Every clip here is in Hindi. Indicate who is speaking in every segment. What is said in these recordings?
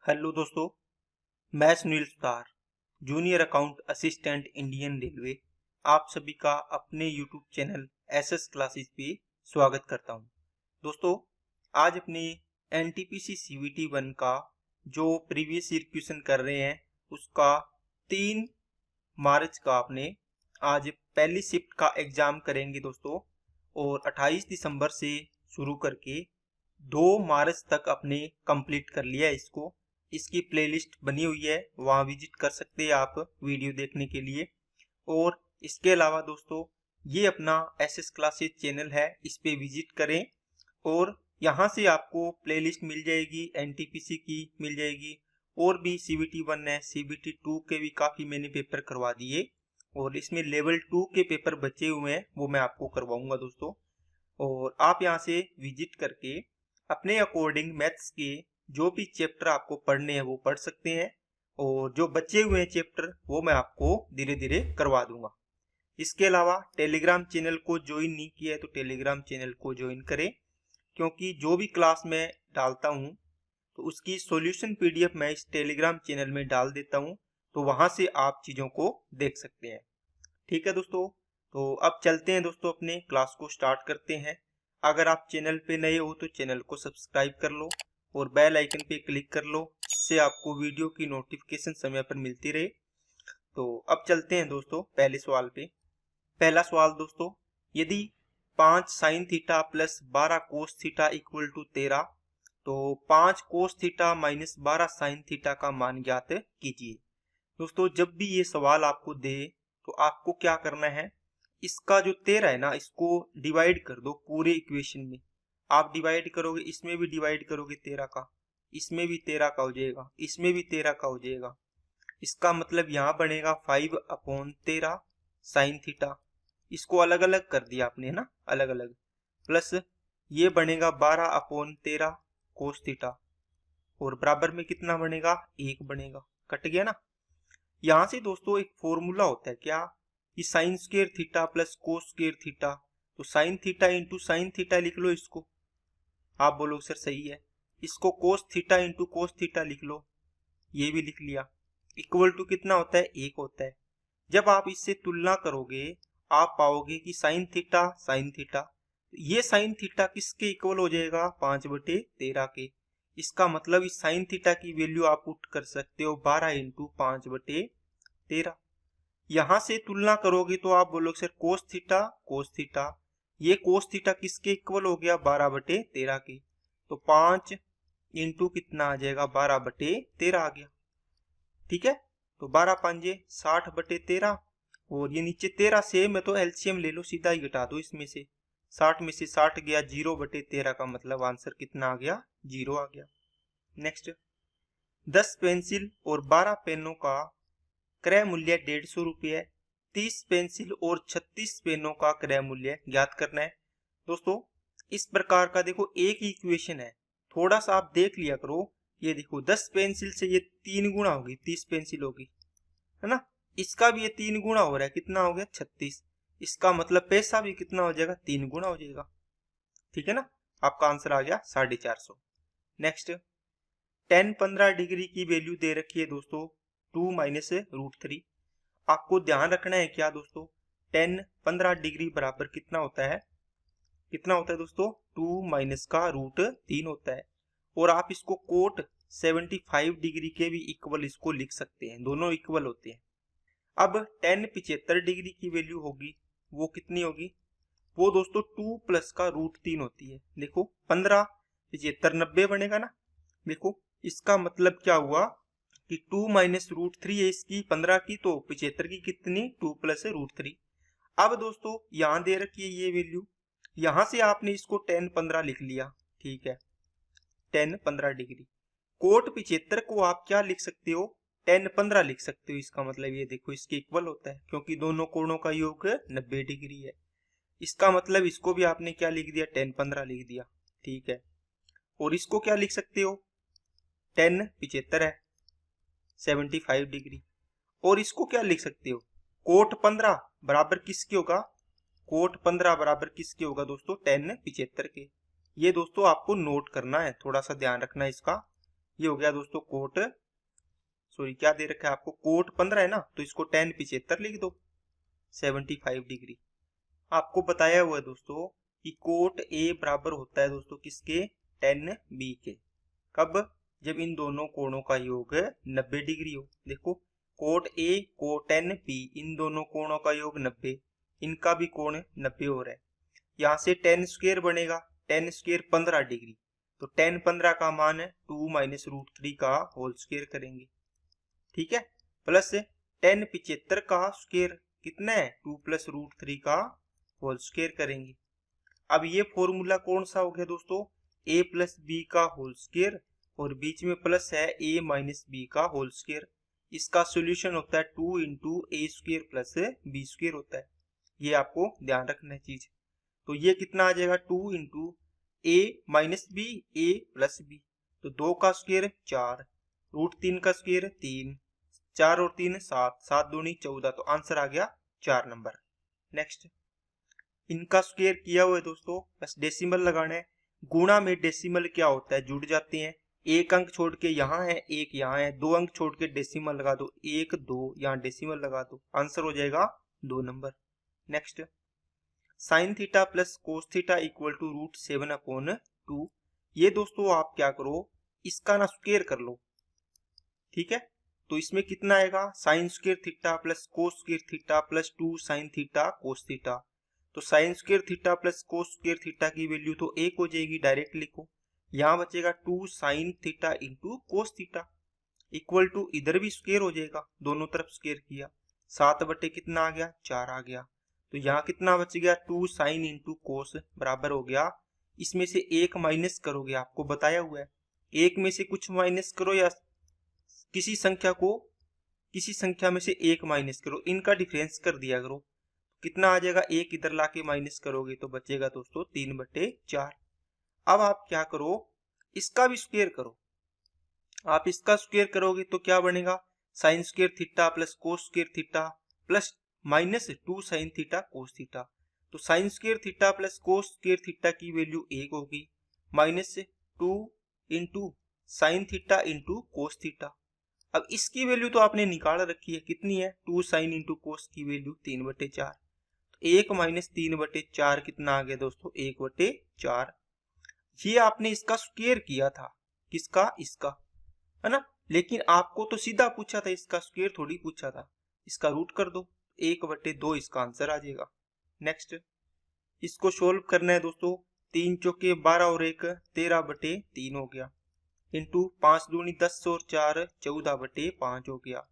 Speaker 1: हेलो दोस्तों, मैं Sunil Sutar, junior account assistant Indian railway आप सभी का अपने यूट्यूब चैनल एसएस क्लासेस पे स्वागत करता हूं। दोस्तों, आज अपने एनटीपीसी सीवीटी 1 का जो प्रीवियस ईयर क्वेश्चन कर रहे हैं उसका 3 मार्च का आपने आज पहली शिफ्ट का एग्जाम करेंगे दोस्तों, और 28 दिसंबर से शुरू करके 2 मार्च तक अपने कंप्लीट कर लिया है इसको। इसकी प्लेलिस्ट बनी हुई है, वहां विजिट कर सकते हैं आप वीडियो देखने के लिए। और इसके अलावा दोस्तों, ये अपना एसएस क्लासेस चैनल है, इस पे विजिट करें और यहाँ से आपको प्लेलिस्ट मिल जाएगी, एनटीपीसी की मिल जाएगी, और भी सीबीटी 1 है, सीबीटी 2 के भी काफी मैंने पेपर करवा दिए और इसमें लेवल 2 के पेपर बचे हुए हैं, वो मैं आपको करवाऊंगा दोस्तों। और आप यहाँ से विजिट करके अपने अकॉर्डिंग मैथ्स के जो भी चैप्टर आपको पढ़ने हैं वो पढ़ सकते हैं, और जो बचे हुए हैं चैप्टर वो मैं आपको धीरे धीरे करवा दूंगा। इसके अलावा टेलीग्राम चैनल को ज्वाइन नहीं किया है तो टेलीग्राम चैनल को ज्वाइन करें, क्योंकि जो भी क्लास मैं डालता हूं तो उसकी सॉल्यूशन पीडीएफ मैं इस टेलीग्राम चैनल में डाल देता हूं, तो वहां से आप चीजों को देख सकते हैं। ठीक है दोस्तों, तो अब चलते हैं दोस्तों, अपने क्लास को स्टार्ट करते हैं। अगर आप चैनल पे नए हो तो चैनल को सब्सक्राइब कर लो और बेल आइकन पे क्लिक कर लो, जिससे आपको वीडियो की नोटिफिकेशन समय पर मिलती रहे। तो अब चलते हैं दोस्तों पहले सवाल पे। पहला सवाल दोस्तों, यदि 5 sine theta plus 12 cos theta equal to 13, तो 5 cos theta minus 12 sine theta का मान ज्ञात कीजिए। दोस्तों, जब भी ये सवाल आपको दे तो आपको क्या करना है, इसका जो 13 है ना, इसको डिवाइड कर दो पूरे इक्वेशन में। आप डिवाइड करोगे, इसमें भी डिवाइड करोगे 13 का, इसमें भी 13 का हो जाएगा, इसमें भी 13 का हो जाएगा। इसका मतलब यहाँ बनेगा 5/13 साइन थीटा। इसको अलग अलग कर दिया आपने, है ना, अलग अलग। प्लस ये बनेगा 12/13 कोस थीटा, और बराबर में कितना बनेगा, 1 बनेगा। कट गया ना। यहाँ से दोस्तों एक फॉर्मूला होता है क्या, कि sine square theta plus cos square theta, तो sine theta into sine theta लिख लो इसको। आप बोलोगे सर सही है, इसको cos theta into cos theta लिख लो, ये भी लिख लिया। इक्वल टू कितना होता है, 1 होता है। जब आप इससे तुलना करोगे आप पाओगे कि साइन थीटा साइन थीटा, ये साइन थीटा किसके इक्वल हो जाएगा, 5/13 के। इसका मतलब इस साइन थीटा की वैल्यू आप पुट कर सकते हो 12 इंटू 5/13। यहां से तुलना करोगे तो आप बोलोगे सर कोस थीटा, ये कोस थीटा किसके इक्वल हो गया, 12/13 के। तो 5 इंटू कितना आ जाएगा, 12/13 आ गया। ठीक है, तो 12 5 60/13, और ये नीचे 13 सेम है तो एलसीएम ले लो, सीधा ही घटा दो इसमें से। 60 में से 60 गया, 0/13 का मतलब आंसर कितना आ गया, 0 आ गया। नेक्स्ट, 10 पेंसिल और 12 पेनों का क्रय मूल्य 150 रुपये है। 30 पेंसिल और 36 पेनों का क्रय मूल्य ज्ञात करना है। दोस्तों, इस प्रकार का देखो एक ही इक्वेशन है, थोड़ा सा आप देख लिया करो। ये देखो 10 पेंसिल से ये 3 गुना होगी, 30 पेंसिल होगी, है ना। इसका भी ये 3 गुना हो रहा है, कितना हो गया, 36। इसका मतलब पैसा भी कितना हो जाएगा, 3 गुना हो जाएगा। ठीक है ना, आपका आंसर आ गया 450। नेक्स्ट, 10-15 डिग्री की वैल्यू दे रखी है दोस्तों, 2 माइनस √3। आपको ध्यान रखना है क्या दोस्तों, 10-15 डिग्री बराबर कितना होता है, कितना होता है दोस्तों, 2 माइनस का √3 होता है। और आप इसको कोट 75 डिग्री के भी इक्वल इसको लिख सकते हैं, दोनों इक्वल होते हैं। अब 10 75 डिग्री की वैल्यू होगी, वो कितनी होगी, वो दोस्तों 2 प्लस का √3 होती है। देखो 15 75 90 बनेगा ना। देखो इसका मतलब क्या हुआ कि 2 माइनस √3 है इसकी 15 की, तो 75 की कितनी, 2 प्लस √3। अब दोस्तों यहाँ दे रखी है ये वैल्यू, यहां से आपने इसको 10-15 लिख लिया। ठीक है, 10-15 डिग्री। कोट 75 को आप क्या लिख सकते हो, 10-15 लिख सकते हो। इसका मतलब ये देखो इसके इक्वल होता है, क्योंकि दोनों कोणों का योग 90 डिग्री है। इसका मतलब इसको भी आपने क्या लिख दिया, 10-15 लिख दिया। ठीक है, और इसको क्या लिख सकते हो, 10-75 है 75 डिग्री। और इसको क्या लिख सकते हो, कोट 15 बराबर किसके होगा, कोट 15 बराबर किसके होगा दोस्तों, 10-75 के। ये दोस्तों आपको नोट करना है, थोड़ा सा ध्यान रखना है इसका। ये हो गया दोस्तों कोट, सॉरी क्या दे रखा है आपको, कोट 15 है ना, तो इसको tan 75 लिख दो, 75 डिग्री। आपको बताया हुआ है दोस्तों कि कोट ए बराबर होता है दोस्तों किसके, tan बी के। कब, जब इन दोनों कोणों का योग 90 डिग्री हो। देखो कोट ए को tan बी, इन दोनों कोणों का योग 90, इनका भी कोण 90 हो रहा है। यहाँ से tan स्क्वायर बनेगा, tan स्क्वायर 15 डिग्री, तो tan 15 का मान है 2 माइनस √3 का होल स्क्वायर करेंगे, ठीक है, प्लस tan 75 का स्क्वायर कितना है, 2 प्लस √3 का होल स्क्वायर करेंगे। अब ये फॉर्मूला कौन सा हो गया दोस्तों, a प्लस बी का होल स्क्वायर और बीच में प्लस है a माइनस बी का होल स्क्वायर। इसका सॉल्यूशन होता है 2 इंटू ए स्क्वायर प्लस बी स्क्वायर होता है, ये आपको ध्यान रखना है चीज। तो ये कितना आ जाएगा, 2 इंटू ए माइनस बी, ए प्लस बी, तो 2 का स्क्वायर 4, √3 का स्क्वायर 3, 4 और 3 7, 7 दूनी 14, तो आंसर आ गया 4 नंबर। नेक्स्ट, इनका स्क्वायर किया हुआ है दोस्तों, बस डेसिमल लगाना है। गुणा में डेसिमल क्या होता है, जुड़ जाते हैं। एक अंक छोड़ के यहाँ है, एक यहाँ है, 2 अंक छोड़ के डेसिमल लगा दो, 1 2 यहाँ डेसिमल लगा दो, आंसर हो जाएगा 2 number. Next, sine theta plus cos theta equal to √7/2। ये दोस्तों आप क्या करो, इसका ना स्क्वायर कर लो, ठीक है। तो इसमें कितना आएगा, sine square theta plus cos square theta plus 2 sine theta cos theta. तो sine square theta plus cos square theta की वैल्यू तो 1 हो जाएगी, डायरेक्ट लिखो। यहाँ बचेगा 2 sine theta into cos theta equal to, इधर भी स्क्वायर हो जाएगा, दोनों तरफ स्क्वायर किया, 7 बटे कितना आ गया, 4 आ गया। तो यहाँ कितना बच गया, 2 साइन इंटू कोस बराबर हो गया, इसमें से एक माइनस करोगे, आपको बताया हुआ है, एक में से कुछ माइनस करो या किसी संख्या में से एक माइनस करो, इनका डिफरेंस कर दिया करो। कितना आ जाएगा, एक इधर लाके माइनस करोगे तो बचेगा दोस्तों 3/4। अब आप क्या करो, इसका भी स्क्वायर करो। आप इसका स्क्वायर करोगे तो क्या बनेगा, sine square theta plus cos square theta plus minus 2 sine theta cos theta. तो sine square theta plus cos square theta की वैल्यू 1 होगी, minus 2 into sine theta into cos theta. अब इसकी वैल्यू तो आपने निकाल रखी है, कितनी है, 2 साइन इंटू कोस की वैल्यू 3/4। तो 1 माइनस 3/4 कितना आ गया दोस्तों, 1/4। ये आपने इसका स्क्वायर किया था, किसका, इसका, है ना। लेकिन आपको तो सीधा पूछा था, इसका स्क्वायर थोड़ी पूछा था, इसका रूट कर दो, 1/2 इसका आंसर आ जाएगा। नेक्स्ट, इसको सोल्व करना है दोस्तों, 3 चौके 12 और 1 13/3 हो गया, इंटू 5 दूनी 10 और 4 14/5 हो गया।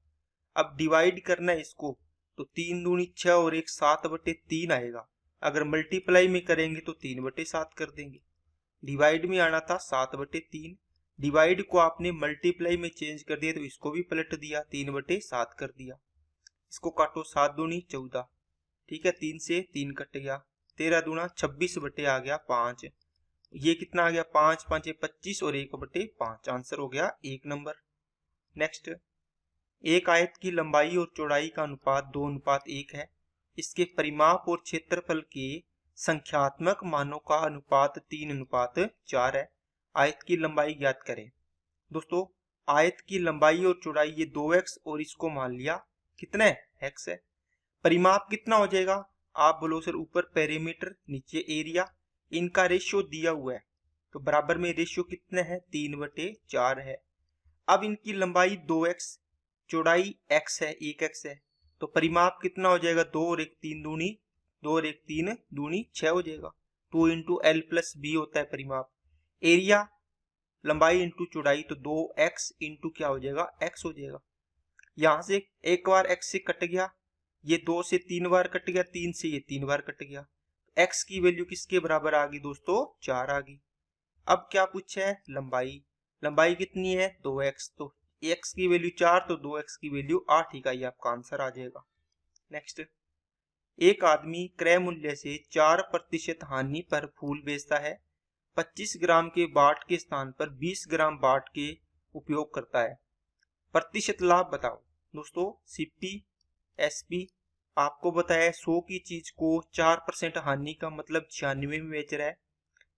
Speaker 1: अब डिवाइड करना है इसको, तो 3 दूनी 6 और 1 7/3 आएगा। अगर मल्टीप्लाई में करेंगे तो 3/7 कर देंगे। डिवाइड में आना था 7/3, डिवाइड को आपने मल्टीप्लाई में चेंज कर दिया, तो इसको भी पलट दिया, 3/7 कर दिया। इसको काटो, 7 दूनी 14, ठीक है, 3 से 3 कट गया, 13 दूना 26 बटे आ गया 5। ये कितना आ गया, 5 5 25 और 1/5, आंसर हो गया 1 नंबर। नेक्स्ट, एक आयत की लंबाई और चौड़ाई का अनुपात 2:1 है। इसके परिमाप और क्षेत्रफल के संख्यात्मक मानों का अनुपात 3:4 है। आयत की लंबाई ज्ञात करें। दोस्तों, आयत की लंबाई और चौड़ाई ये 2x और इसको मान लिया कितना है, x है। परिमाप कितना हो जाएगा, आप बोलो सर ऊपर पेरीमीटर नीचे एरिया, इनका रेशियो दिया हुआ है, तो बराबर में रेशियो कितना है, 3/4 है। अब इनकी लंबाई 2x, चौड़ाई x है, 1x है, तो परिमाप कितना हो जाएगा, 2 और 1 3 दूनी 2 और 1 3 दूनी 6 हो जाएगा। 2 इंटू एल प्लस बी होता है परिमाप। एरिया लंबाई इंटू चौड़ाई, तो 2x इंटू क्या हो जाएगा, x हो जाएगा। यहां से एक बार x से कट गया, ये 2 से 3 बार कट गया, 3 से ये 3 बार कट गया, x की वैल्यू किसके बराबर आ गई दोस्तों, 4 आ गई। अब क्या पूछा है, लंबाई, लंबाई कितनी है 2x, तो x की वैल्यू 4, तो 2x की वैल्यू 8 इकाई, आपका आंसर आ जाएगा। नेक्स्ट, एक आदमी क्रय मूल्य से 4% हानि पर फूल बेचता है, 25 ग्राम के बाट के स्थान पर 20 ग्राम बाट के उपयोग करता है, प्रतिशत लाभ बताओ। दोस्तों, सीपी एसपी आपको बताया 100 की चीज को 4% हानि का मतलब 96 में बेच रहा है।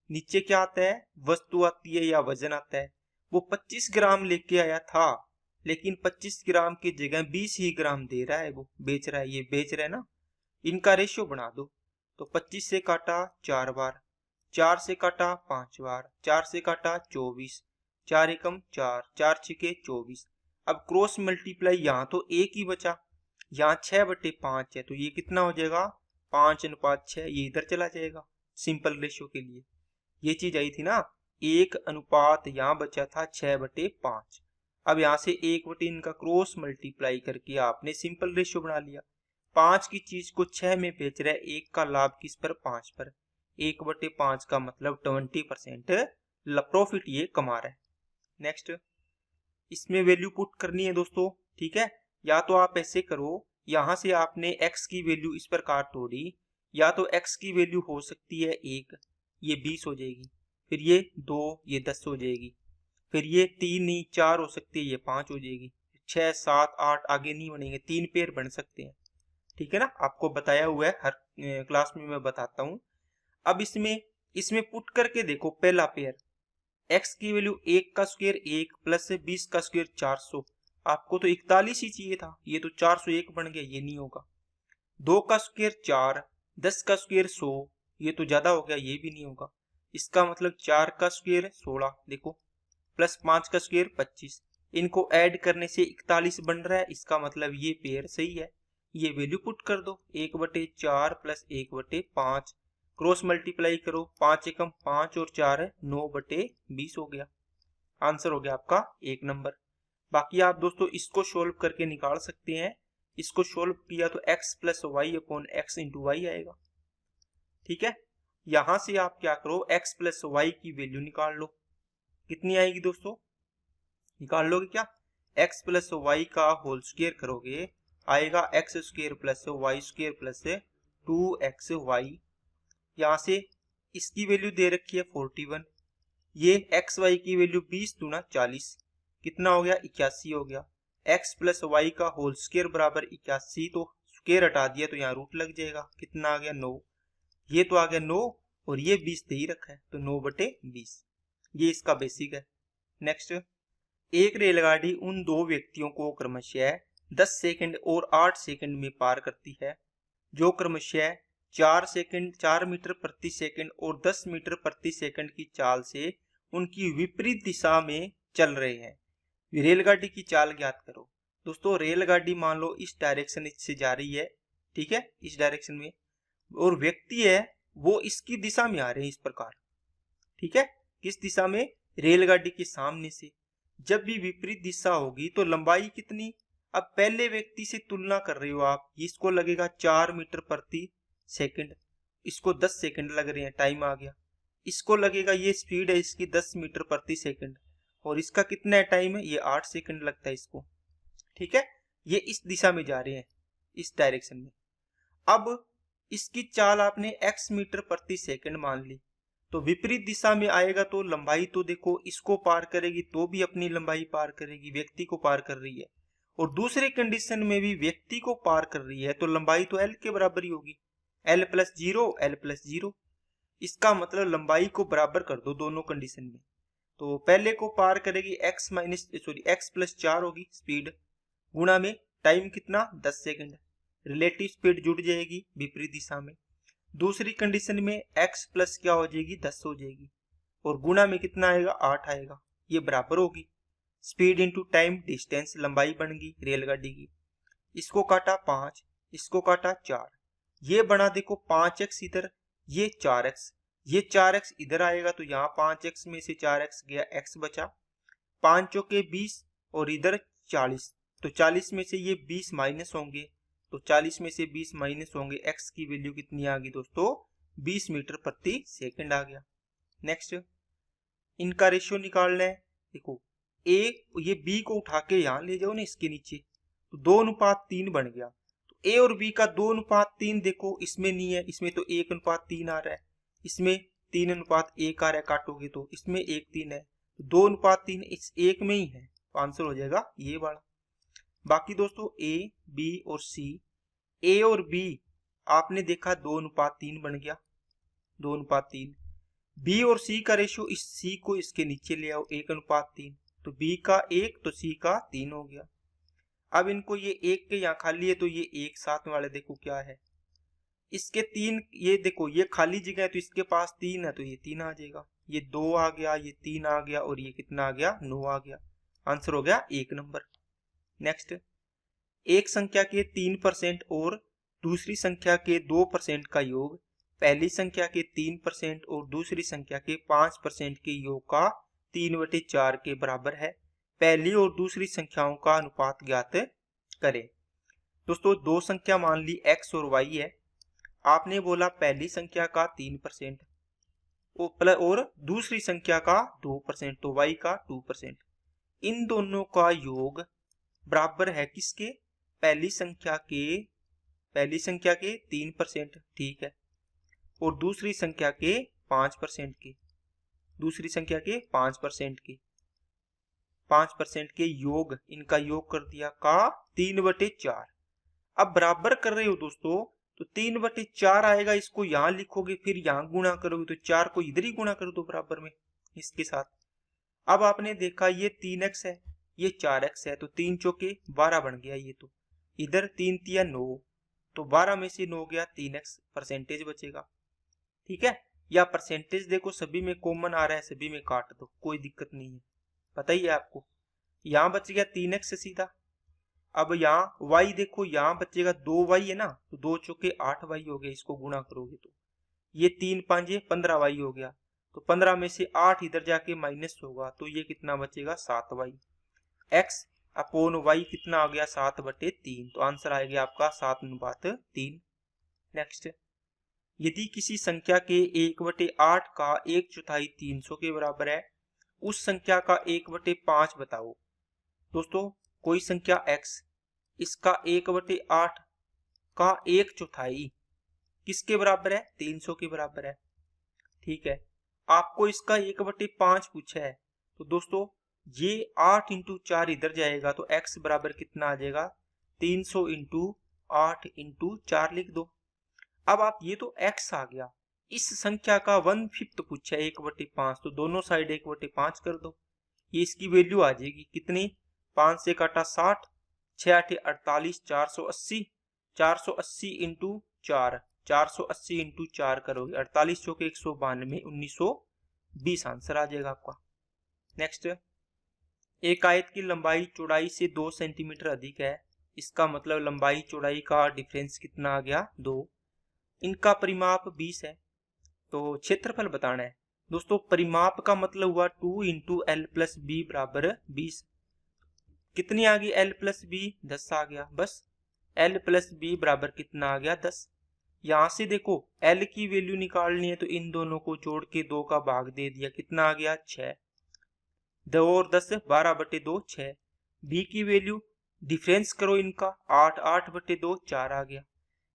Speaker 1: नीचे क्या आता है, वस्तु आती है या वजन आता है। वो 25 ग्राम लेके आया था, लेकिन 25 ग्राम की जगह 20 ही ग्राम दे रहा है, वो बेच रहा है, ये बेच रहा है ना। इनका रेशियो बना दो। तो 25 से काटा 4 बार, 4 से काटा 5 बार, 4 से काटा 24, 4 एकम 4, 4 छिके 24। अब क्रॉस मल्टीप्लाई, यहाँ तो एक ही बचा, यहाँ 6/5 है, तो ये कितना हो जाएगा 5:6, ये इधर चला जाएगा सिंपल रेशियो के लिए। ये चीज आई थी ना, 1 अनुपात यहाँ बचा था 6/5। अब यहाँ से 1 इनका क्रॉस मल्टीप्लाई करके आपने सिंपल रेशियो बना लिया। 5 की चीज को 6 में बेच रहा है, 1 का लाभ किस पर, 5 पर। 1/5 का मतलब 20% प्रॉफिट ये कमा रहा है। नेक्स्ट, इसमें वैल्यू पुट करनी है दोस्तों, ठीक है। या तो आप ऐसे करो, यहां से आपने x की वैल्यू इस प्रकार तोड़ी, या तो x की वैल्यू हो सकती है 1, ये 20 हो जाएगी, फिर ये 2, ये 10 हो जाएगी, फिर ये 3 नहीं 4 हो सकती है, ये 5 हो जाएगी, 6 7 8 आगे नहीं बनेंगे, 3 पेयर बन सकते हैं, ठीक है ना। आपको बताया हुआ है, हर क्लास में मैं बताता हूँ। अब इसमें पुट करके देखो, पहला पेयर x की वैल्यू 1 का स्क्वायर 1 प्लस 20 का स्क्वायर 400, आपको तो 41 ही चाहिए था, ये तो 401 बन गया, ये नहीं होगा। 2 का स्क्वायर 4, 10 का स्क्वायर 100, ये तो ज्यादा हो गया, ये भी नहीं होगा। इसका मतलब 4 का स्क्वायर 16 देखो, प्लस 5 का स्क्वायर 25, इनको ऐड करने से 41 बन रहा है, इसका मतलब ये पेयर सही है। ये वैल्यू पुट कर दो, 1/4 प्लस 1/5, क्रॉस मल्टीप्लाई करो, 5 एकम 5 और 4 है 9/20 हो गया। आंसर हो गया आपका 1 नंबर। बाकी आप दोस्तों इसको सोल्व करके निकाल सकते हैं। इसको सोल्व किया तो x plus y upon x into y आएगा, ठीक है। यहां से आप क्या करो, x प्लस वाई की वैल्यू निकाल लो, कितनी आएगी दोस्तों, निकाल लोगे क्या, x प्लस वाई का होल स्क्वायर करोगे, आएगा x square plus y square plus 2xy। यहाँ से इसकी वैल्यू दे रखी है 41, ये एक्स वाई की वैल्यू 20 दूना 40, कितना हो गया 81 हो गया। x प्लस वाई का होल स्क्वायर बराबर 81, तो स्क्वायर हटा दिया तो यहाँ रूट लग जाएगा, कितना आ गया 9, ये तो आ गया 9 और ये 20 दे ही रखा है, तो 9/20, ये इसका बेसिक है। नेक्स्ट, एक रेलगाड़ी उन दो व्यक्तियों को क्रमशः 10 सेकंड और 8 सेकंड में पार करती है, जो क्रमशः 4 सेकंड 4 मीटर प्रति सेकंड और 10 मीटर प्रति सेकंड की चाल से उनकी विपरीत दिशा में चल रहे हैं। रेलगाड़ी की चाल ज्ञात करो। दोस्तों रेलगाड़ी मान लो इस डायरेक्शन से जा रही है, ठीक है, इस डायरेक्शन में, और व्यक्ति है वो इसकी दिशा में आ रहे हैं इस प्रकार, ठीक है। किस दिशा में, रेलगाड़ी के सामने से। जब भी विपरीत दिशा होगी तो लंबाई कितनी, अब पहले व्यक्ति से तुलना कर रहे हो आप, इसको लगेगा 4 मीटर प्रति सेकंड, इसको 10 सेकंड लग रहे हैं, टाइम आ गया। इसको लगेगा, ये स्पीड है इसकी 10 मीटर प्रति सेकंड, और इसका कितना है टाइम है, ये 8 सेकंड लगता है इसको, ठीक है। ये इस दिशा में जा रहे हैं, इस डायरेक्शन में। अब इसकी चाल आपने x मीटर प्रति सेकंड मान ली, तो विपरीत दिशा में आएगा तो लंबाई तो देखो इसको पार करेगी तो भी अपनी लंबाई पार करेगी, व्यक्ति को पार कर रही है, और दूसरी कंडीशन में भी व्यक्ति को पार कर रही है तो लंबाई तो l के बराबर ही होगी, l प्लस 0 l प्लस 0। इसका मतलब लंबाई को बराबर कर दो दोनों कंडीशन में, तो पहले को पार करेगी x प्लस 4 होगी स्पीड, गुणा में टाइम कितना 10 सेकंड, रिलेटिव स्पीड जुड़ जाएगी विपरीत दिशा में। दूसरी कंडीशन में x प्लस क्या हो जाएगी 10 हो जाएगी, और गुणा में कितना आएगा 8 आएगा, ये बराबर होगी स्पीड इंटू टाइम डिस्टेंस, लंबाई बन गई रेलगाड़ी की। इसको काटा 5, इसको काटा 4, ये बना देखो 5x इधर, ये 4x, ये 4x इधर आएगा तो यहाँ 5x में से 4x गया, x बचा, 5 चौके 20 और इधर 40, तो 40 में से ये 20 माइनस होंगे, तो 40 में से 20 माइनस होंगे, x की वैल्यू कितनी आ गई दोस्तों 20 मीटर प्रति सेकंड आ गया। नेक्स्ट, इनका रेशियो निकालना है, देखो a, ये b को उठा के यहाँ ले जाओ ना इसके नीचे, तो 2:3 बन गया, तो a और b का 2:3 देखो इसमें नहीं है, इसमें तो 1:3 आ रहा है, इसमें 3:1 आ रहा है, काटोगे तो इसमें 1:3 है, तो 2:3 इस एक में ही है, तो आंसर हो जाएगा ये वाला। बाकी दोस्तों a, b और c, a और b आपने देखा 2:3 बन गया, 2:3। b और c का रेशियो, इस c को इसके नीचे ले आओ 1:3, तो बी का 1 तो सी का 3 हो गया। अब इनको ये 1 के यहाँ खाली है तो ये 1 साथ में वाले देखो क्या है, इसके 3, ये देखो ये खाली जगह है तो इसके पास 3 है तो ये 3 आ जाएगा, ये 2 आ गया, ये 3 आ गया और ये कितना आ गया, 9 आ गया। आंसर हो गया 1 नंबर। नेक्स्ट, एक संख्या के 3% और दूसरी संख्या के 2% का योग पहली संख्या के 3% और दूसरी संख्या के 5% के योग का 3/4 के बराबर है। पहली और दूसरी संख्याओं का अनुपात ज्ञात करें। दोस्तों दो संख्या मान ली x और y है। आपने बोला पहली संख्या का 3% और दूसरी संख्या का 2%, तो y का 2%। इन दोनों का योग बराबर है किसके, पहली संख्या के 3%, ठीक है, और दूसरी संख्या के 5% के, दूसरी संख्या के 5% के 5% के योग, इनका योग कर दिया का 3/4। अब बराबर कर रहे हो दोस्तों तो 3/4 आएगा, इसको यहां लिखोगे फिर यहां गुणा करोगे तो 4 को इधर ही गुणा कर दो बराबर में इसके साथ। अब आपने देखा ये 3x है, ये 4x है, तो 3 चौके 12 बन गया। ये तो इधर 3 तिया 9, तो 12 में से 9 गया, 3x परसेंटेज बचेगा, ठीक है। या परसेंटेज देखो सभी में कॉमन आ रहा है, सभी में काट दो, कोई दिक्कत नहीं है, पता ही है आपको। यहाँ बच गया 3x सीधा। अब यहाँ y देखो, यहाँ बचेगा 2y है ना, तो 2 चौके 8y हो गया, इसको गुणा करोगे तो ये 3 5 15y हो गया, तो 15 में से 8 इधर जाके माइनस होगा, तो ये कितना बचेगा 7y। x अपॉन y कितना आ गया 7/3, तो आंसर आएगा आपका 7:3। नेक्स्ट, यदि किसी संख्या के 1/8 का 1/4 300 के बराबर है, उस संख्या का 1/5 बताओ। दोस्तों कोई संख्या x, इसका 1/8 का 1/4 किसके बराबर है, 300 के बराबर है, ठीक है। आपको इसका 1/5 पूछा है, तो दोस्तों ये 8 × 4 इधर जाएगा, तो x बराबर कितना आ जाएगा, 300 × 8 × 4 लिख दो। अब आप ये तो x आ गया, इस संख्या का 1/5 पूछा है 1/5, तो दोनों साइड 1/5 कर दो, ये इसकी वैल्यू आ जाएगी कितनी, 5 से काटा 60, 6 8 48, 480, 480 × 4, 480 × 4 करोगे 48 चौके 192, 1920 आंसर आ जाएगा आपका। नेक्स्ट, एक आयत की लंबाई चौड़ाई से 2 सेंटीमीटर अधिक है, इसका मतलब लंबाई चौड़ाई का डिफरेंस कितना आ गया, 2। इनका परिमाप 20 है, तो क्षेत्रफल बताना है। दोस्तों परिमाप का मतलब हुआ 2 × l + b बराबर 20। कितनी आ गई l + b, 10 आ गया, बस l + b बराबर कितना आ गया, 10। यहां से देखो l की वैल्यू निकालनी है, तो इन दोनों को जोड़ के 2 का भाग दे दिया, कितना आ गया 6, 2 और 10 12/2 6। b की वैल्यू डिफरेंस करो इनका, 8 8/2 4 आ गया।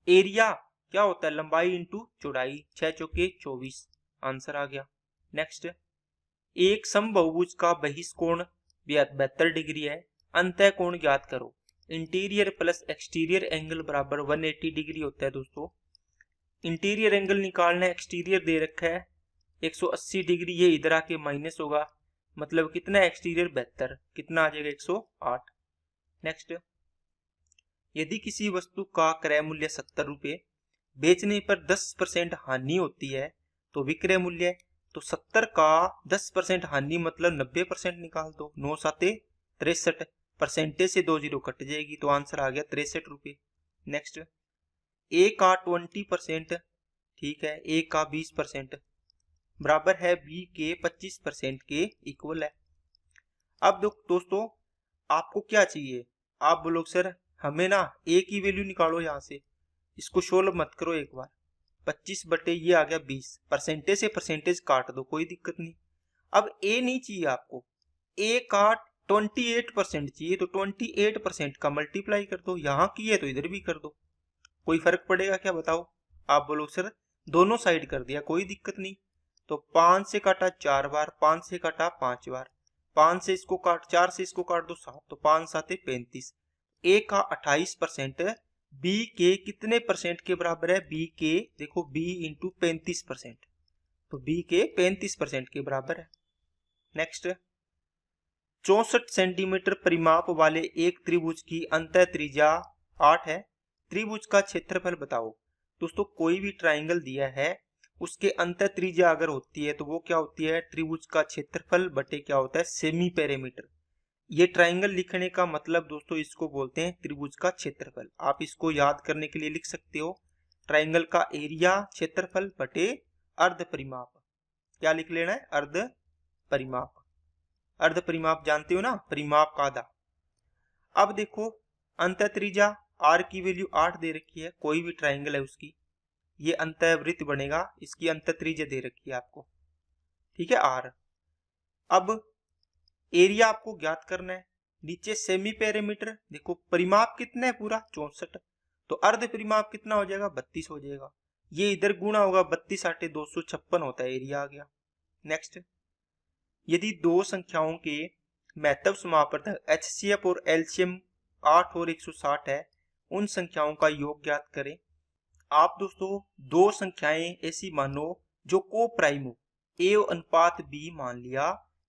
Speaker 1: एरिया क्या होता है, लंबाई इंटू चौड़ाई, 6 चौके 24, आंसर आ गया। नेक्स्ट, एक समबाहुभुज का बहिष्कोण 72 डिग्री है, अंतः कोण ज्ञात करो। इंटीरियर प्लस एक्सटीरियर एंगल बराबर 180 डिग्री होता है। दोस्तों इंटीरियर एंगल निकालना है, एक्सटीरियर दे रखा है 180 डिग्री, ये इधर आके माइनस होगा, मतलब कितना एक्सटीरियर 72, कितना आ जाएगा 108। नेक्स्ट, यदि किसी वस्तु का क्रय मूल्य 70 रुपये, बेचने पर 10% हानि होती है तो विक्रय मूल्य, तो 70 का 10% हानि मतलब 90% निकाल दो, 9 7 63, परसेंटेज से 2 0 कट जाएगी, तो आंसर आ गया 63 रुपये। नेक्स्ट, ए का 20%, ठीक है, ए का 20% बराबर है बी के 25% के इक्वल है। अब दोस्तों आपको क्या चाहिए, आप बोलो सर हमें ना ए की वैल्यू निकालो, यहां से इसको सोल्व मत करो एक बार, 25 बटे ये आ गया 20, परसेंटेज से परसेंटेज काट दो, कोई दिक्कत नहीं। अब ए नहीं चाहिए आपको, ए का 28% चाहिए, तो 28% का मल्टीप्लाई कर दो, यहां की है तो इधर भी कर दो, कोई फर्क पड़ेगा क्या बताओ। आप बोलो सर दोनों साइड कर दिया, कोई दिक्कत नहीं। तो 5 से काटा 4 बार, 5 से काटा 5 बार, 5 से इसको काट, 4 से इसको काट दो 7, तो 5 7 35। ए का 28% बी के कितने परसेंट के बराबर है, बी के देखो बी इंटू 35%, तो बी के 35% के बराबर है। नेक्स्ट, 64 सेंटीमीटर परिमाप वाले एक त्रिभुज की अंतः त्रिज्या 8 है। त्रिभुज का क्षेत्रफल बताओ। दोस्तों कोई भी ट्राइंगल दिया है उसके अंतः त्रिज्या अगर होती है तो वो क्या होती है, त्रिभुज का क्षेत्रफल बटे क्या होता है, सेमी पेरीमीटर। ये ट्राइंगल लिखने का मतलब दोस्तों इसको बोलते हैं त्रिभुज का क्षेत्रफल। आप इसको याद करने के लिए लिख सकते हो ट्राइंगल का एरिया क्षेत्रफल बटे अर्ध परिमाप। क्या लिख लेना है, अर्ध परिमाप। अर्ध परिमाप जानते हो ना, परिमाप का आधा। अब देखो अंतः त्रिज्या आर की वैल्यू 8 दे रखी है, कोई भी ट्राइंगल है उसकी, ये अंतः वृत्त बनेगा, इसकी अंतः त्रिज्या दे रखी है आपको, ठीक है, आर। अब एरिया आपको ज्ञात करना है, नीचे सेमी पेरीमीटर, देखो परिमाप कितना है पूरा 64, तो अर्ध परिमाप कितना हो जाएगा 32 हो जाएगा। ये इधर गुणा होगा 32 8 256 होता है, एरिया आ गया। नेक्स्ट, यदि दो संख्याओं के महत्व समापवर्तक HCF और LCM 8 और 160 है, उन संख्याओं का योग ज्ञात करें। आप दोस्तों दो संख्याएं ऐसी मानो जो को प्राइम हो, A अनुपात B मान लिया,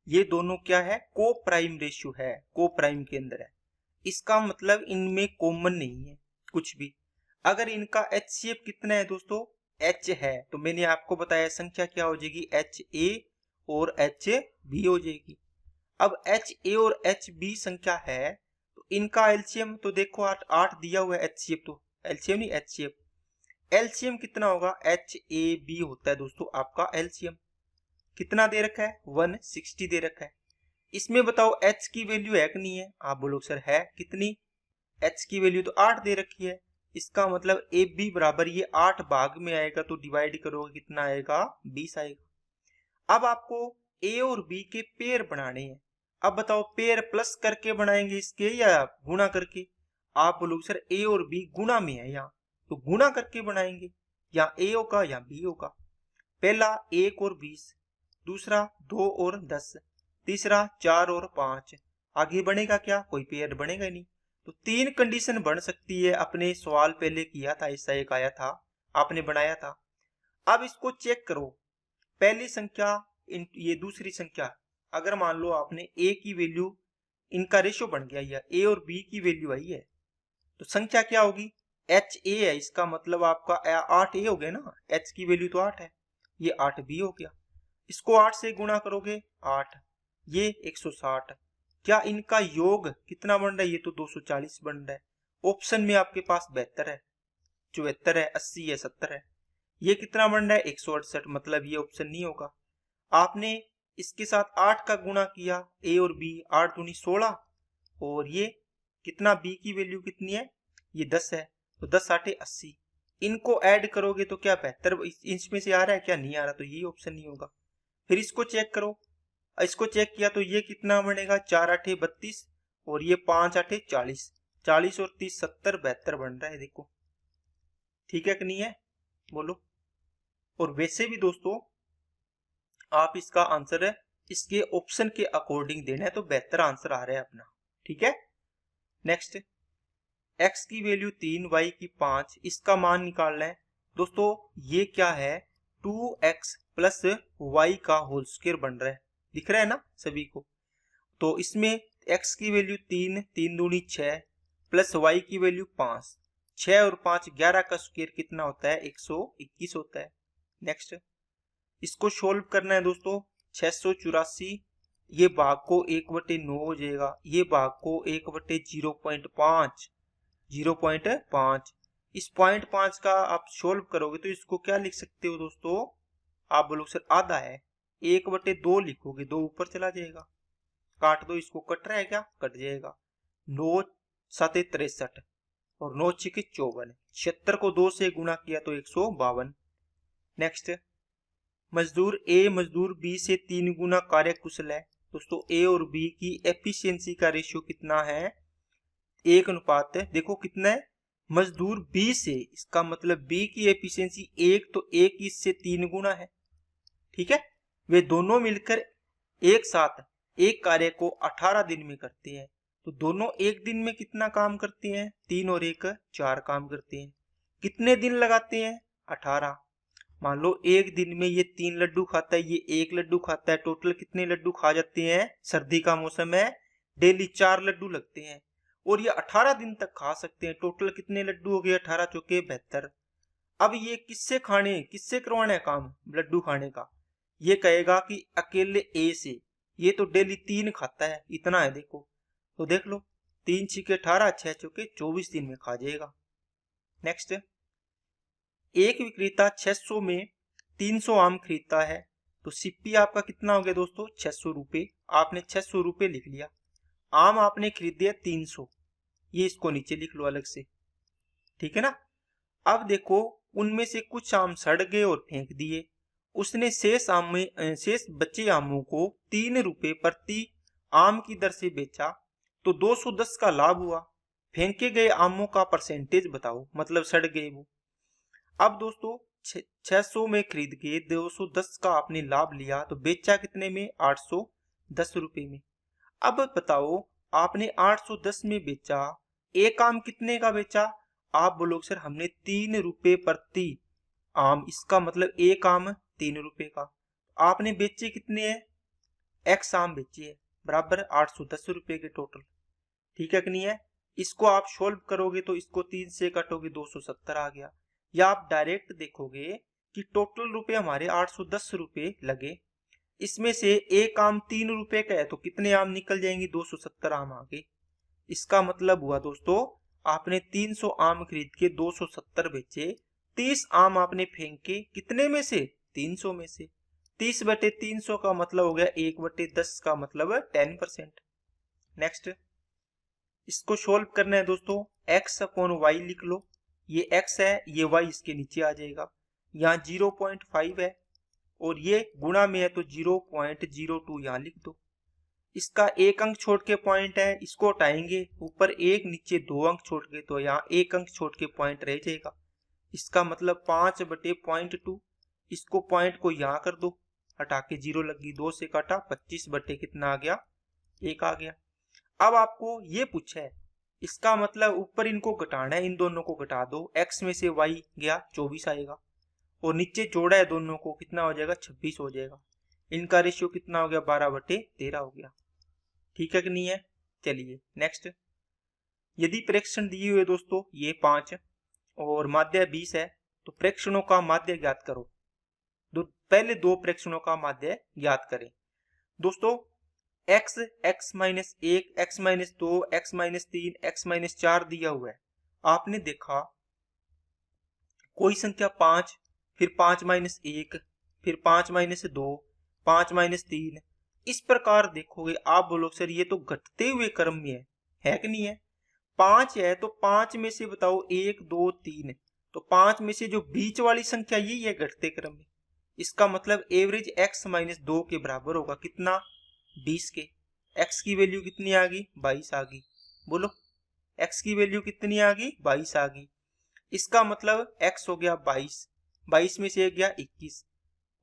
Speaker 1: ये दोनों क्या है, को प्राइम रेशियो है, को प्राइम के अंदर है। इसका मतलब इनमें कॉमन नहीं है कुछ भी। अगर इनका HCF कितना है दोस्तों, H है, तो मैंने आपको बताया संख्या क्या हो जाएगी, HA और HB हो जाएगी। अब HA और HB संख्या है तो इनका एलसीएम तो देखो 8 दिया हुआ है, HCF तो एलसीएम नहीं HCF, एलसीएम कितना होगा, HAB होता है दोस्तों आपका एलसीएम। कितना दे रखा है, 160 दे रखा है। इसमें बताओ H की वैल्यू है कि नहीं है, आप बोलो सर है, कितनी, H की वैल्यू तो 8 दे रखी है। इसका मतलब AB बराबर ये 8 भाग में आएगा तो डिवाइड करोगे कितना आएगा, 20 आएगा। अब आपको A और B के पेयर बनाने हैं। अब बताओ पेयर प्लस करके बनाएंगे इसके या गुणा करके, आप बोलोगे सर A और B गुणा में है यहाँ, तो गुणा करके बनाएंगे, या A होगा या B होगा। पहला 1 और 20, दूसरा 2 और 10, तीसरा 4 और 5, आगे बनेगा क्या, कोई पेयर बनेगा नहीं। तो 3 कंडीशन बन सकती है, अपने सवाल पहले किया था, ऐसा एक आया था, आपने बनाया था। अब इसको चेक करो, पहली संख्या ये दूसरी संख्या, अगर मान लो आपने A की वैल्यू, इनका रेशियो बन गया, या A और B की वैल्यू आई है, तो संख्या क्या होगी, HA है, इसका मतलब आपका 8A हो गया ना, H की वैल्यू तो 8 है, ये 8B हो गया। इसको 8 से गुणा करोगे 8, ये 160, क्या इनका योग कितना बन रहा है, ये तो 240 बन रहा है। ऑप्शन में आपके पास 72 है, 74 है, 80 है, 70 है, ये कितना बन रहा है 168, मतलब ये ऑप्शन नहीं होगा। आपने इसके साथ 8 का गुणा किया, A और B, 8 दूनी 16, और ये कितना B की वैल्यू कितनी है, ये 10 है, तो 10 8 80, इनको ऐड करोगे तो क्या 72 इसमें से आ रहा है, क्या नहीं आ रहा, तो ये ऑप्शन नहीं होगा। फिर इसको चेक करो, इसको चेक किया तो ये कितना बनेगा, 4 8 32, और ये 5 8 40, 40 और 30 70, 72 बन रहा है, देखो ठीक है कि नहीं है, बोलो। और वैसे भी दोस्तों आप इसका आंसर है इसके ऑप्शन के अकॉर्डिंग देना है, तो बेहतर आंसर आ रहा है अपना, ठीक है। नेक्स्ट, x की वैल्यू 3, y की 5, इसका मान निकालना है। दोस्तों ये क्या है, 2x प्लस y का होल स्क्वायर बन रहा है, दिख रहा है ना सभी को। तो इसमें x की वैल्यू 3, 3 दूनी 6, प्लस y की वैल्यू 5, 6 और 5 11 का स्क्वायर कितना होता है, 121 होता है। नेक्स्ट, इसको सोल्व करना है दोस्तों, 684, ये भाग को 1/9 हो जाएगा, ये भाग को 1/0.5, 0.5, इस 0.5 का आप सोल्व करोगे तो इसको क्या लिख सकते हो दोस्तों, आप बोलोगे सर आधा है, 1/2 लिखोगे, 2 ऊपर चला जाएगा, काट दो इसको, कट रहा है क्या, कट जाएगा। 9 7 63 और 9 6 54, 76 को 2 से गुणा किया तो 152। नेक्स्ट, मजदूर A मजदूर B से 3 गुना कार्य कुशल है। दोस्तों A और B की एफिशिएंसी का रेशियो कितना है, 1 अनुपात, देखो कितना है, मजदूर B से, इसका मतलब B की एफिशिएंसी 1, तो 1 इससे 3 गुना है, ठीक है। वे दोनों मिलकर एक साथ एक कार्य को 18 दिन में करते हैं, तो दोनों एक दिन में कितना काम करते हैं, 3 और 1 4 काम करते हैं। कितने दिन लगाते हैं, 18, मान लो एक दिन में ये 3 लड्डू खाता है, ये 1 लड्डू खाता है, टोटल कितने लड्डू खा जाते हैं? सर्दी का मौसम है, डेली 4 लड्डू लगते हैं और ये 18 दिन तक खा सकते हैं। टोटल कितने लड्डू हो गए? 18 चौके 72। अब ये किससे करवाना है काम लड्डू खाने का? ये कहेगा कि अकेले ए से, ये तो डेली 3 खाता है, इतना है देखो। तो देख लो 3 छिके 18, 6 चौके 24 दिन में खा जाएगा। नेक्स्ट, एक विक्रेता 600 में 300 आम खरीदता है, तो सीपी आपका कितना हो गया दोस्तों? 600 रुपये। आपने 600 रुपये लिख लिया, आम आपने खरीदे 300, ये इसको नीचे लिख लो अलग से, ठीक है ना। अब देखो उनमें से कुछ आम सड़ गए और फेंक दिए। उसने शेष बचे आमों को 3 रुपये प्रति आम की दर से बेचा, तो 210 का लाभ हुआ। फेंके गए आमों का परसेंटेज बताओ, मतलब सड़ गए वो। अब दोस्तों 600 में खरीद के 210 का आपने लाभ लिया, तो बेचा कितने में? 810 रुपये में। अब बताओ आपने 810 में बेचा, एक आम कितने का बेचा? आप बोलोगे सर हमने 3 रुपये प्रति आम, इसका मतलब एक आम 3 रुपये का। आपने बेचे कितने हैं? एक्स आम बेचे है, बराबर 810 रुपये के टोटल, ठीक है कि नहीं है। इसको आप सोल्व करोगे तो इसको 3 से काटोगे 270 आ गया। या आप डायरेक्ट देखोगे कि टोटल रुपए हमारे 810 रुपये लगे, इसमें से एक आम 3 रुपये का है, तो कितने आम निकल जाएंगे? 270 आम आ गए। इसका मतलब हुआ दोस्तों आपने 300 आम खरीद के 270 बेचे, 30 आम आपने फेंके, कितने में से? 300 में से। 30/300 का मतलब हो गया 1/10 का मतलब 10%। नेक्स्ट, इसको सोल्व करना है दोस्तों, x/y लिख लो। ये x है, ये y इसके नीचे आ जाएगा। यहाँ 0.5 है और ये गुणा में है तो 0.02 यहाँ लिख दो। इसका एक अंक छोड़ के पॉइंट है, इसको हटाएंगे, ऊपर एक नीचे 2 अंक छोड़ के, तो यहाँ एक अंक छोड़ के पॉइंट रह जाएगा। इसका मतलब 5/0.2। इसको पॉइंट को यहाँ कर दो, हटा के 0 लगी, 2 से काटा 25 बटे कितना आ गया? 1 आ गया। अब आपको ये पूछा है, इसका मतलब ऊपर इनको घटाना है, इन दोनों को घटा दो, x में से y गया 24 आएगा, और नीचे जोड़ा है दोनों को, कितना हो जाएगा? 26 हो जाएगा। इनका रेशियो कितना हो गया? 12/13 हो गया, ठीक है कि नहीं है। चलिए नेक्स्ट, यदि प्रेक्षण दिए हुए दोस्तों ये 5 और माध्य 20 है, तो प्रेक्षणों का माध्य ज्ञात करो। पहले 2 प्रेक्षणों का माध्य ज्ञात करें दोस्तों। x, x-1, x-2, x-3, x-4 दिया हुआ है। आपने देखा कोई संख्या 5, फिर 5-1, फिर 5-2, 5-3, इस प्रकार देखोगे आप बोलोगे सर ये तो घटते हुए क्रम में है कि नहीं है। 5 है तो 5 में से बताओ 1, 2, 3, तो 5 में से जो बीच वाली संख्या यही है घटते क्रम में। इसका मतलब एवरेज x-2 के बराबर होगा, कितना? 20 के। x की वैल्यू कितनी आ गई? 22 आ गई। बोलो x की वैल्यू कितनी आ गई? 22 आ गई। इसका मतलब x हो गया 22, 22 में से गया 21,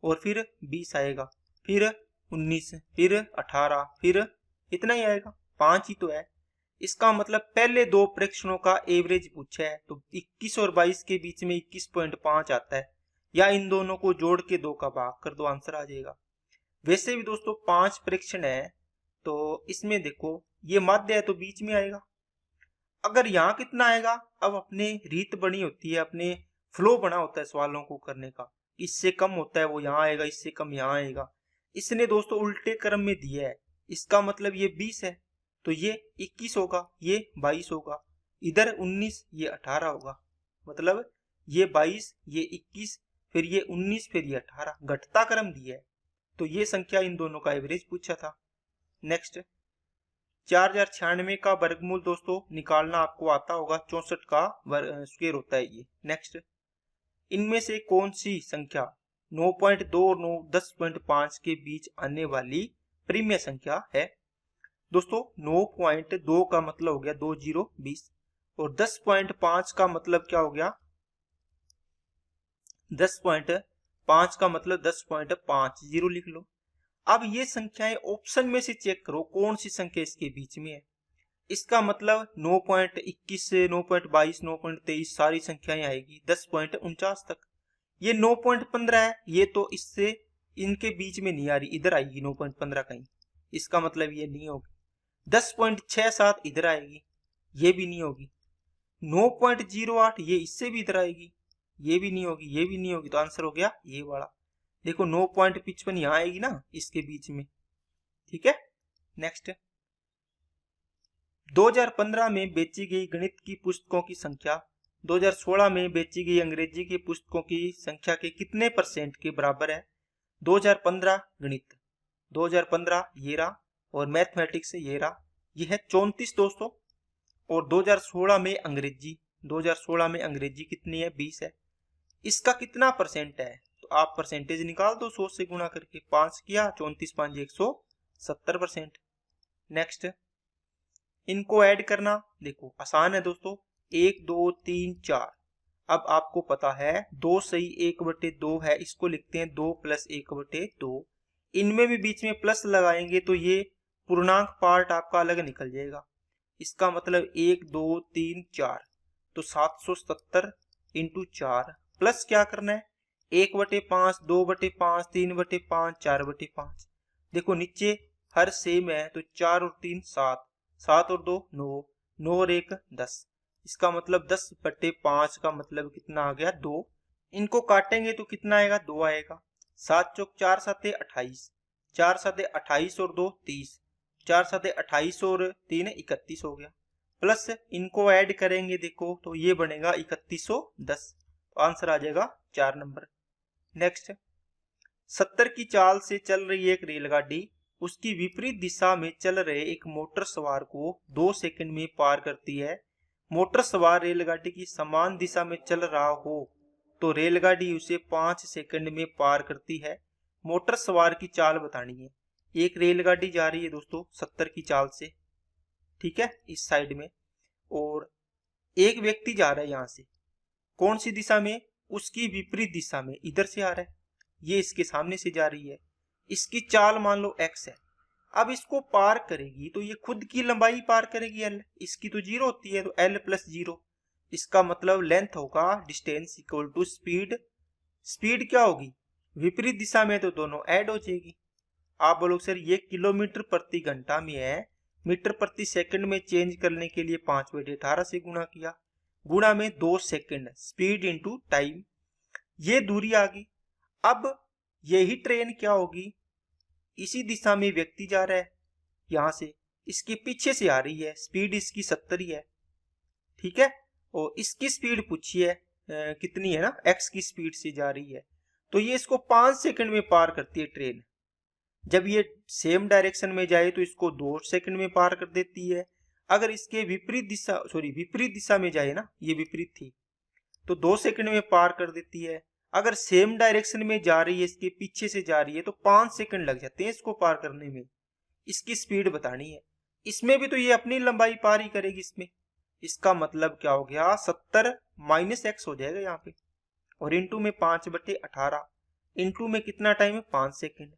Speaker 1: और फिर 20 आएगा, फिर 19, फिर 18, फिर इतना ही आएगा, 5 ही तो है। इसका मतलब पहले 2 प्रेक्षणों का एवरेज पूछा है, तो 21 और 22 के बीच में 21.5 आता है, या इन दोनों को जोड़ के 2 का भाग कर दो, आंसर आ जाएगा। वैसे भी दोस्तों 5 प्रेक्षण है, तो इसमें देखो ये माध्य है तो बीच में आएगा। अगर यहाँ कितना आएगा? अब अपने रीत बनी होती है, अपने फ्लो बना होता है सवालों को करने का, इससे कम होता है वो यहाँ आएगा, इससे कम यहाँ आएगा। इसने दोस्तों उल्टे क्रम में दिया है, इसका मतलब ये 20 है तो ये 21 होगा, ये 22 होगा, इधर 19, ये 18 होगा, मतलब ये 22, ये 21, फिर ये 19, फिर ये 18, घटता क्रम दिया है। तो ये संख्या इन दोनों का एवरेज पूछा था। नेक्स्ट, 4096 का वर्गमूल दोस्तों निकालना आपको आता होगा, 64 का स्क्वायर होता है ये। नेक्स्ट, इनमें से कौन सी संख्या 9.2 और 10.5 के बीच आने वाली प्रीमिय संख्या है? दोस्तों 9.2 का मतलब हो गया 2 0 20, और 10.5 का मतलब क्या हो गया? 10.5 का मतलब 10.50 लिख लो। अब ये संख्याएं ऑप्शन में से चेक करो कौन सी संख्या इसके बीच में है। इसका मतलब 9.21 से 9.22, 9.23 सारी संख्याएं आएगी 10.49 तक। ये 9.15 है, ये तो इससे इनके बीच में नहीं आ रही, इधर आएगी 9.15 कहीं, इसका मतलब ये नहीं होगी। 10.67 इधर आएगी, ये भी नहीं होगी। 9.08 ये इससे भी इधर आएगी, ये भी नहीं होगी, ये भी नहीं होगी। तो आंसर हो गया ये वाला। देखो 9.55 यहाँ आएगी ना इसके बीच में, ठीक है। नेक्स्ट, 2015 में बेची गई गणित की पुस्तकों की संख्या 2016 में बेची गई अंग्रेजी की पुस्तकों की संख्या के कितने % के बराबर है? 2015 गणित, 2015 ये रहा, और मैथमेटिक्स ये रहा, ये है 34 दोस्तों। और 2016 में अंग्रेजी, 2016 में अंग्रेजी कितनी है? 20 है। इसका कितना % है? तो आप परसेंटेज निकाल दो 100 से गुणा करके, 5 किया, 34 5 170%। नेक्स्ट, इनको ऐड करना, देखो आसान है दोस्तों, 1 2 3 4। अब आपको पता है 2 सही 1/2 है, इसको लिखते हैं 2 + 1/2। इनमें भी बीच में प्लस लगाएंगे तो ये पूर्णांक पार्ट आपका अलग निकल जाएगा। इसका मतलब 1 2 3 4, तो 770 × 4 प्लस क्या करना है? 1/5, 2/5, 3/5, 4/5। देखो नीचे हर सेम है, तो 4 और 3 7, 7 और 2 9, 9 और 1 10। इसका मतलब 10/5 का मतलब कितना आ गया? 2। इनको काटेंगे तो कितना आएगा? 2 आएगा। 7 चौक 4 7 28, 4 7 28 और 2 30, 4 7 28 और 3 31 हो गया। प्लस इनको ऐड करेंगे देखो तो ये बनेगा 3110। तो आंसर आ जाएगा 4 नंबर। नेक्स्ट, 70 की चाल से चल रही एक रेलगाड़ी उसकी विपरीत दिशा में चल रहे एक मोटर सवार को 2 सेकंड में पार करती है। मोटर सवार रेलगाड़ी की समान दिशा में चल रहा हो तो रेलगाड़ी उसे 5 सेकंड में पार करती है। मोटर सवार की चाल बतानी है। एक रेलगाड़ी जा रही है दोस्तों 70 की चाल से, ठीक है, इस साइड में, और एक व्यक्ति जा रहा है यहां से, कौन सी दिशा में? उसकी विपरीत दिशा में, इधर से आ रहा है, ये इसके सामने से जा रही है। इसकी चाल मान लो x है। अब इसको पार करेगी तो ये खुद की लंबाई पार करेगी l, इसकी तो 0 होती है, तो l + 0। इसका मतलब लेंथ होगा distance equal to speed. Speed क्या होगी? विपरीत दिशा में तो दोनों ऐड हो जाएगी। आप बोलोगे सर ये किलोमीटर प्रति घंटा में है, मीटर प्रति सेकंड में चेंज करने के लिए 5/18 से गुणा किया, गुणा में 2 सेकंड, स्पीड इनटू टाइम, ये दूरी आ गई। अब यही ट्रेन क्या होगी? इसी दिशा में व्यक्ति जा रहा है, यहां से इसके पीछे से आ रही है, स्पीड इसकी 70 ही है, ठीक है, और इसकी स्पीड पूछी है कितनी है ना, x की स्पीड से जा रही है, तो ये इसको 5 सेकंड में पार करती है ट्रेन। जब ये सेम डायरेक्शन में जाए तो इसको 2 सेकंड में पार कर देती है। अगर इसके विपरीत दिशा में जाए ना, ये विपरीत थी, तो 2 सेकंड में पार कर देती है। अगर सेम डायरेक्शन में जा रही है, इसके पीछे से जा रही है, तो 5 सेकंड लग जाते हैं इसको पार करने में। इसकी स्पीड बतानी है। इसमें भी तो ये अपनी लंबाई पार ही करेगी इसमें। इसका मतलब क्या हो गया? 70 - x हो जाएगा यहाँ पे, और इंटू में 5/18, इंटू में कितना टाइम है? 5 सेकंड।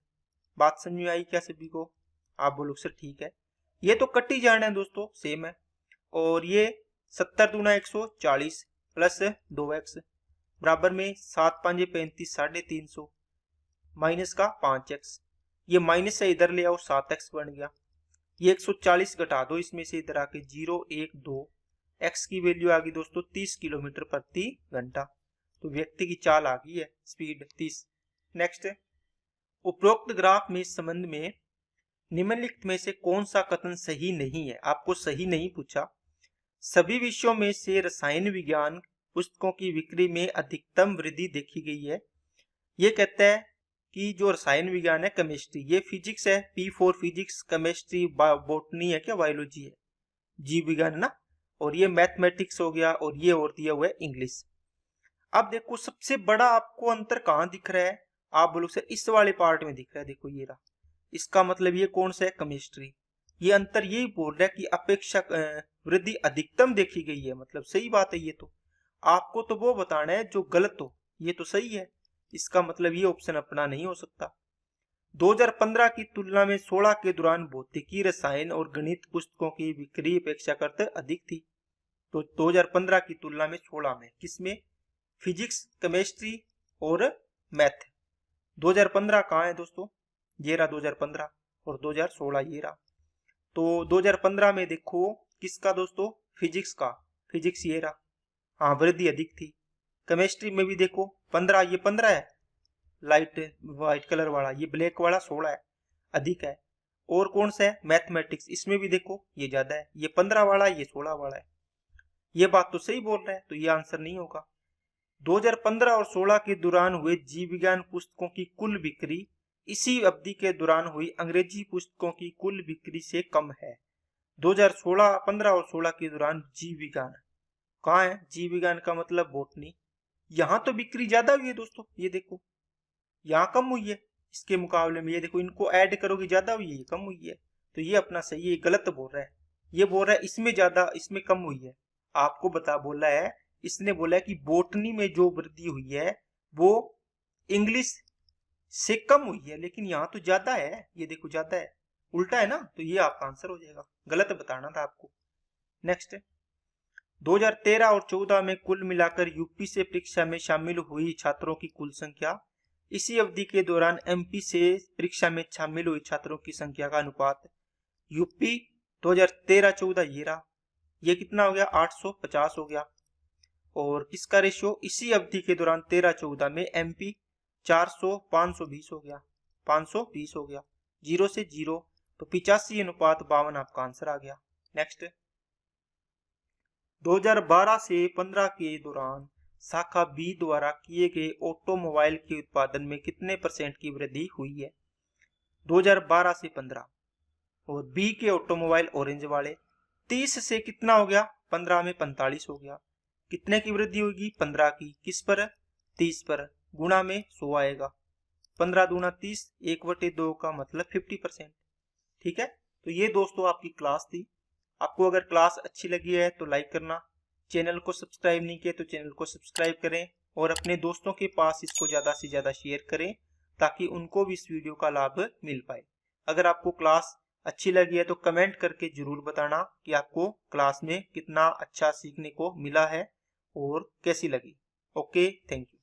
Speaker 1: बात समझ में आई क्या सभी को? आप बोलो सर ठीक है। ये तो कट ही जाना है दोस्तों, सेम है। और ये 70 दूना 140 प्लस 2x बराबर में 7 5 35 350 माइनस का 5x, ये माइनस से इधर ले आओ 7x बन गया। ये 140 घटा दो इसमें से, इधर आके 0 1 2, x की वैल्यू आ गई दोस्तों 30 किलोमीटर प्रति घंटा। तो व्यक्ति की चाल आ गई है स्पीड 30। नेक्स्ट, उपरोक्त ग्राफ में इस संबंध में निम्नलिखित में से कौन सा कथन सही नहीं है? आपको सही नहीं पूछा। सभी विषयों में से रसायन विज्ञान पुस्तकों की बिक्री में अधिकतम वृद्धि देखी गई है। ये कहता है कि जो रसायन विज्ञान है, केमिस्ट्री, ये फिजिक्स है, P4 फिजिक्स, केमिस्ट्री बॉटनी है क्या, बायोलॉजी है, जीव विज्ञान है ना, और ये मैथमेटिक्स हो गया, और ये और दिया हुआ है इंग्लिश। अब देखो सबसे बड़ा आपको अंतर कहाँ दिख रहा है? आप बोलो सर इस वाले पार्ट में दिख रहा है, देखो ये रहा। इसका मतलब ये कौन सा है? केमिस्ट्री। ये अंतर यही बोल रहा है कि अपेक्षा वृद्धि अधिकतम देखी गई है, मतलब सही बात है। ये तो आपको तो वो बताना है जो गलत हो, ये तो सही है, इसका मतलब ये ऑप्शन अपना नहीं हो सकता। 2015 की तुलना में 16 के दौरान भौतिकी, रसायन और गणित पुस्तकों की बिक्री अपेक्षाकृत अधिक थी। तो 2015 की तुलना में 16 में किसमें? फिजिक्स, केमिस्ट्री और मैथ। 2015 कहाँ है दोस्तों, ये रहा 2015, और 2016 ये रहा। तो 2015 में देखो किसका दोस्तों, फिजिक्स का, फिजिक्स ये रहा, हाँ वृद्धि अधिक थी। केमिस्ट्री में भी देखो 15, ये 15 है लाइट व्हाइट कलर वाला, ये ब्लैक वाला 16 है, अधिक है। और कौन सा है, मैथमेटिक्स, इसमें भी देखो ये ज्यादा है, ये 15 वाला है, ये 16 वाला है। ये बात तो सही बोल रहा है, तो ये आंसर नहीं होगा। 2015 और 16 के दौरान हुए जीव विज्ञान पुस्तकों की कुल बिक्री इसी अवधि के दौरान हुई अंग्रेजी पुस्तकों की कुल बिक्री से कम है। 2016, 15 और 16 के दौरान जीव विज्ञान कहाँ है, जीव विज्ञान का मतलब बॉटनी, यहाँ तो बिक्री ज्यादा हुई है दोस्तों, ये देखो यहाँ कम हुई है इसके मुकाबले में, ये देखो इनको ऐड करोगे ज्यादा हुई है, ये कम हुई है। तो ये अपना सही है, गलत बोल रहा है, ये बोल रहा है इसमें ज्यादा इसमें कम हुई है। आपको बोला है, इसने बोला है कि बोटनी में जो वृद्धि हुई है वो इंग्लिश से कम हुई है, लेकिन यहाँ तो ज्यादा है, ये देखो ज्यादा है, उल्टा है ना, तो ये आपका आंसर हो जाएगा, गलत बताना था आपको। नेक्स्ट, 2013 और 14 में कुल मिलाकर यूपी से परीक्षा में शामिल हुई छात्रों की कुल संख्या इसी अवधि के दौरान एमपी से परीक्षा में शामिल हुई छात्रों की संख्या का अनुपात। यूपी 2013-14 ये रहा, ये कितना हो गया, 850 हो गया। और किसका रेशियो, इसी अवधि के दौरान 13-14 में एमपी 400 520 हो गया, 520 हो गया, 0 से 0, तो 85:52 आपका आंसर आ गया। नेक्स्ट, 2012 से 15 के दौरान शाखा बी द्वारा किए गए ऑटोमोबाइल के उत्पादन में कितने % की वृद्धि हुई है। 2012 से 15, और बी के ऑटोमोबाइल ऑरेंज वाले 30 से कितना हो गया, 15 में 45 हो गया, कितने की वृद्धि होगी, 15 की, किस पर, 30 पर, गुणा में 100 आएगा, 15 दूना 30, 1/2 का मतलब 50%। ठीक है, तो ये दोस्तों आपकी क्लास थी। आपको अगर क्लास अच्छी लगी है तो लाइक करना, चैनल को सब्सक्राइब नहीं किया तो चैनल को सब्सक्राइब करें, और अपने दोस्तों के पास इसको ज़्यादा से ज़्यादा शेयर करें ताकि उनको भी इस वीडियो का लाभ मिल पाए। अगर आपको क्लास अच्छी लगी है तो कमेंट करके ज़रूर बताना कि आपको क्लास में कितना अच्छा सीखने को मिला है और कैसी लगी। Okay, thank you.